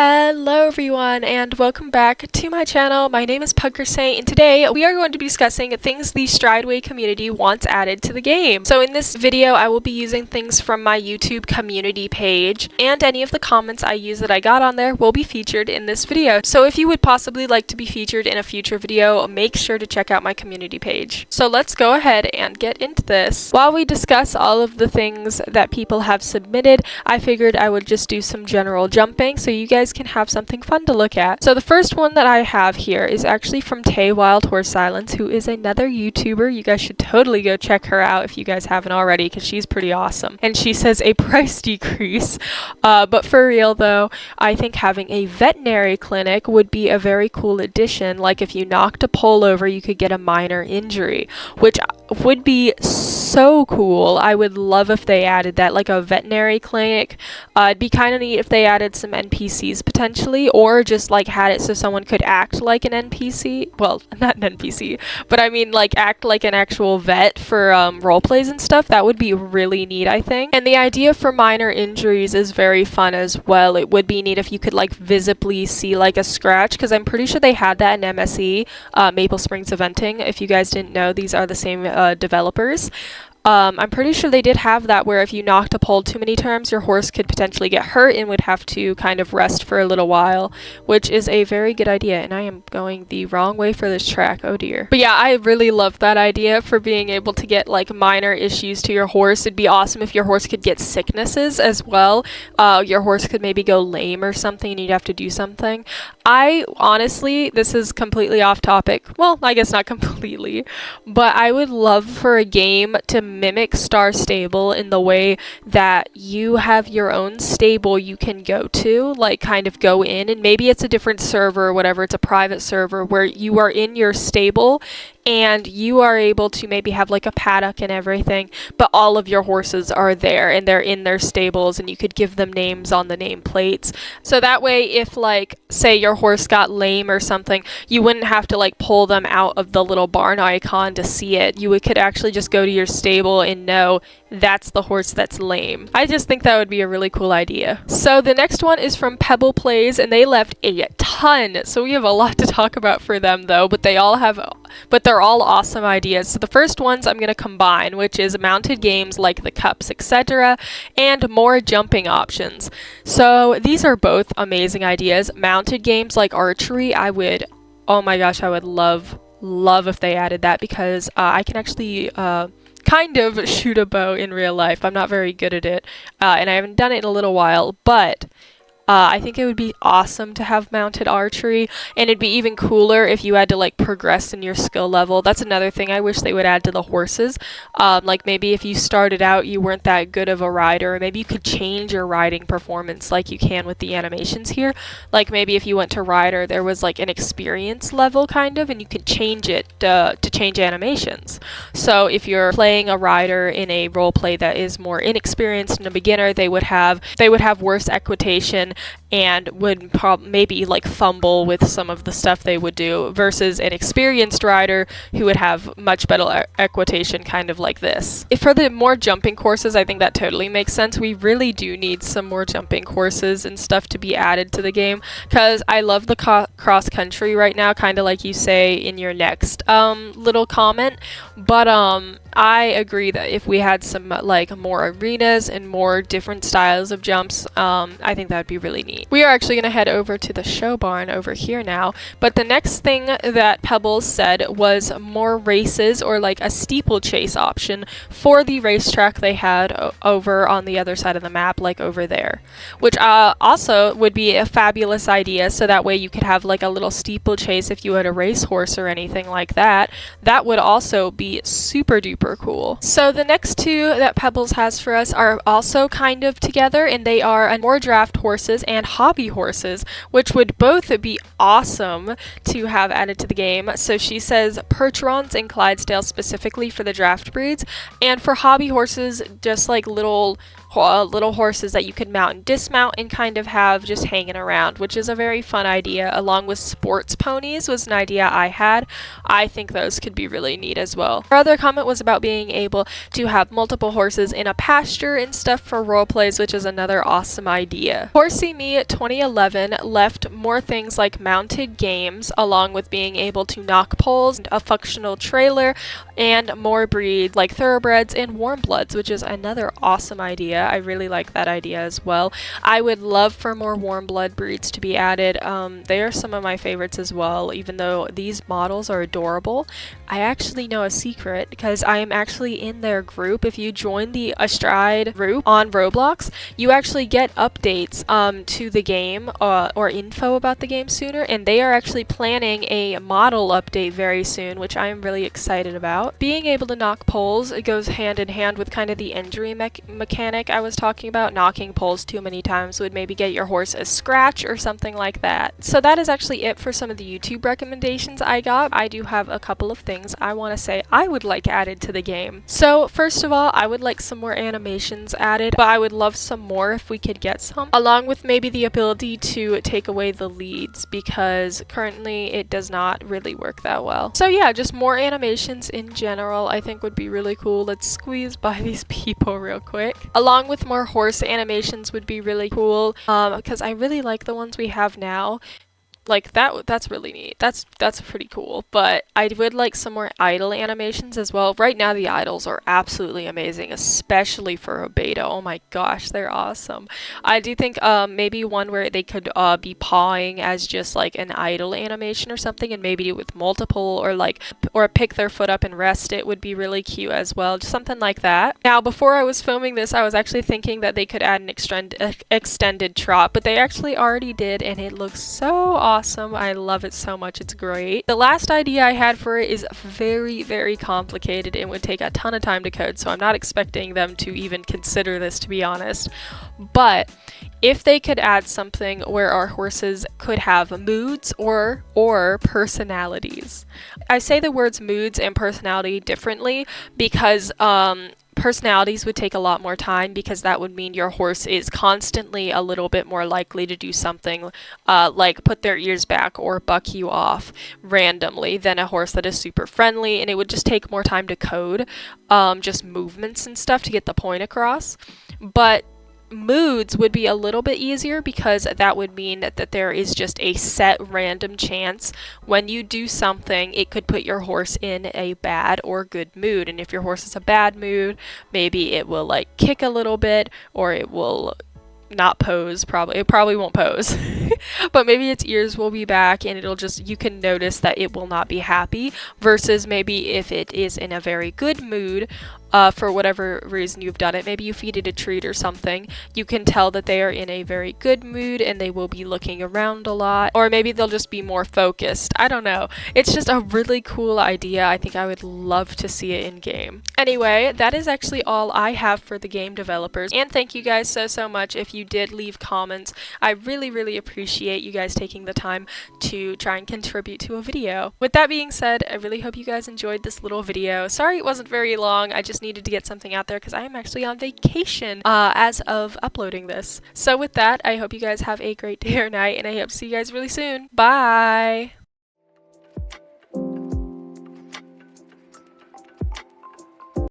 Hello everyone and welcome back to my channel. My name is Saint and today we are going to be discussing things the Strideway community wants added to the game. So in this video I will be using things from my YouTube community page, and any of the comments I use that I got on there will be featured in this video. So if you would possibly like to be featured in a future video, make sure to check out my community page. So let's go ahead and get into this. While we discuss all of the things that people have submitted, I figured I would just do some general jumping so you guys can have something fun to look at. So the first one that I have here is actually from Tay Wild Horse Silence, who is another YouTuber. You guys should totally go check her out if you guys haven't already, because she's pretty awesome. And she says a price decrease. But for real though, I think having a veterinary clinic would be a very cool addition. Like if you knocked a pole over, you could get a minor injury, which would be so cool. I would love if they added that, like a veterinary clinic. It'd be kind of neat if they added some NPCs potentially, or just like had it so someone could act like an NPC. Well, not an NPC, but I mean like act like an actual vet for role plays and stuff. That would be really neat, I think. And the idea for minor injuries is very fun as well. It would be neat if you could like visibly see like a scratch, because I'm pretty sure they had that in MSE, Maple Springs Eventing. If you guys didn't know, these are the same developers. I'm pretty sure they did have that where if you knocked a pole too many times, your horse could potentially get hurt and would have to kind of rest for a little while, which is a very good idea. And I am going the wrong way for this track. Oh dear. But yeah, I really love that idea for being able to get like minor issues to your horse. It'd be awesome if your horse could get sicknesses as well. Your horse could maybe go lame or something and you'd have to do something. I honestly, this is completely off topic. Well, I guess not completely, but I would love for a game to mimic Star Stable in the way that you have your own stable you can go to, like kind of go in, and maybe it's a different server or whatever, it's a private server where you are in your stable and you are able to maybe have like a paddock and everything, but all of your horses are there and they're in their stables and you could give them names on the nameplates. So that way if like say your horse got lame or something, you wouldn't have to like pull them out of the little barn icon to see it. You could actually just go to your stable and know that's the horse that's lame. I just think that would be a really cool idea. So the next one is from Pebble Plays, and they left a ton. So we have a lot to talk about for them though, but they're all awesome ideas. So the first ones I'm going to combine, which is mounted games like the cups, etc., and more jumping options. So these are both amazing ideas. Mounted games like archery, oh my gosh, I would love if they added that, because I can actually kind of shoot a bow in real life. I'm not very good at it, and I haven't done it in a little while, but I think it would be awesome to have mounted archery, and it'd be even cooler if you had to like progress in your skill level. That's another thing I wish they would add to the horses. Like maybe if you started out you weren't that good of a rider, or maybe you could change your riding performance like you can with the animations here. Like maybe if you went to rider, there was like an experience level kind of, and you could change it to change animations. So if you're playing a rider in a role play that is more inexperienced and a beginner, they would have worse equitation and would maybe like fumble with some of the stuff they would do, versus an experienced rider who would have much better equitation, kind of like this. If for the more jumping courses, I think that totally makes sense. We really do need some more jumping courses and stuff to be added to the game, because I love the cross country right now, kind of like you say in your next little comment, but I agree that if we had some like more arenas and more different styles of jumps, I think that would be really neat. We are actually going to head over to the show barn over here now, but the next thing that Pebbles said was more races, or like a steeplechase option for the racetrack they had over on the other side of the map, like over there, which also would be a fabulous idea. So that way you could have like a little steeplechase if you had a racehorse or anything like that. That would also be super duper cool. So the next two that Pebbles has for us are also kind of together, and they are more draft horses and hobby horses, which would both be awesome to have added to the game. So she says Percherons and Clydesdale specifically for the draft breeds, and for hobby horses just like little little horses that you could mount and dismount and kind of have just hanging around, which is a very fun idea. Along with sports ponies was an idea I had. I think those could be really neat as well. Our other comment was about being able to have multiple horses in a pasture and stuff for role plays, which is another awesome idea. Horsey Me 2011 left more things like mounted games, along with being able to knock poles, a functional trailer, and more breeds like thoroughbreds and warm bloods, which is another awesome idea. I really like that idea as well. I would love for more warm blood breeds to be added. They are some of my favorites as well, even though these models are adorable. I actually know a secret because I am actually in their group. If you join the Stride group on Roblox, you actually get updates to the game or info about the game sooner, and they are actually planning a model update very soon, which I am really excited about. Being able to knock poles, it goes hand in hand with kind of the injury mechanic I was talking about. Knocking poles too many times would maybe get your horse a scratch or something like that. So that is actually it for some of the YouTube recommendations I got. I do have a couple of things I want to say I would like added to the game. So first of all, I would like some more animations added, but I would love some more if we could get some, along with maybe the ability to take away the leads, because currently it does not really work that well. So yeah, just more animations in general I think would be really cool. Let's squeeze by these people real quick. Along with more horse animations would be really cool, because I really like the ones we have now. Like that's really neat. That's pretty cool. But I would like some more idle animations as well. Right now the idols are absolutely amazing, especially for a beta. Oh my gosh, they're awesome. I do think maybe one where they could be pawing as just like an idle animation or something, and maybe do it with multiple, or pick their foot up and rest it would be really cute as well. Just something like that. Now before I was filming this, I was actually thinking that they could add an extended trot, but they actually already did, and it looks so awesome. I love it so much. It's great. The last idea I had for it is very, very complicated and would take a ton of time to code, so I'm not expecting them to even consider this, to be honest. But if they could add something where our horses could have moods or personalities. I say the words moods and personality differently because personalities would take a lot more time, because that would mean your horse is constantly a little bit more likely to do something like put their ears back or buck you off randomly than a horse that is super friendly, and it would just take more time to code just movements and stuff to get the point across. But moods would be a little bit easier, because that would mean that there is just a set random chance when you do something it could put your horse in a bad or good mood. And if your horse is a bad mood, maybe it will like kick a little bit, or it will not pose. It probably won't pose but maybe its ears will be back, and you can notice that it will not be happy, versus maybe if it is in a very good mood, for whatever reason you've done it, maybe you feed it a treat or something, you can tell that they are in a very good mood and they will be looking around a lot, or maybe they'll just be more focused. I don't know. It's just a really cool idea. I think I would love to see it in game. Anyway, that is actually all I have for the game developers, and thank you guys so much if you did leave comments. I really appreciate you guys taking the time to try and contribute to a video. With that being said, I really hope you guys enjoyed this little video. Sorry it wasn't very long. I just needed to get something out there because I am actually on vacation as of uploading this. So with that, I hope you guys have a great day or night, and I hope to see you guys really soon. Bye!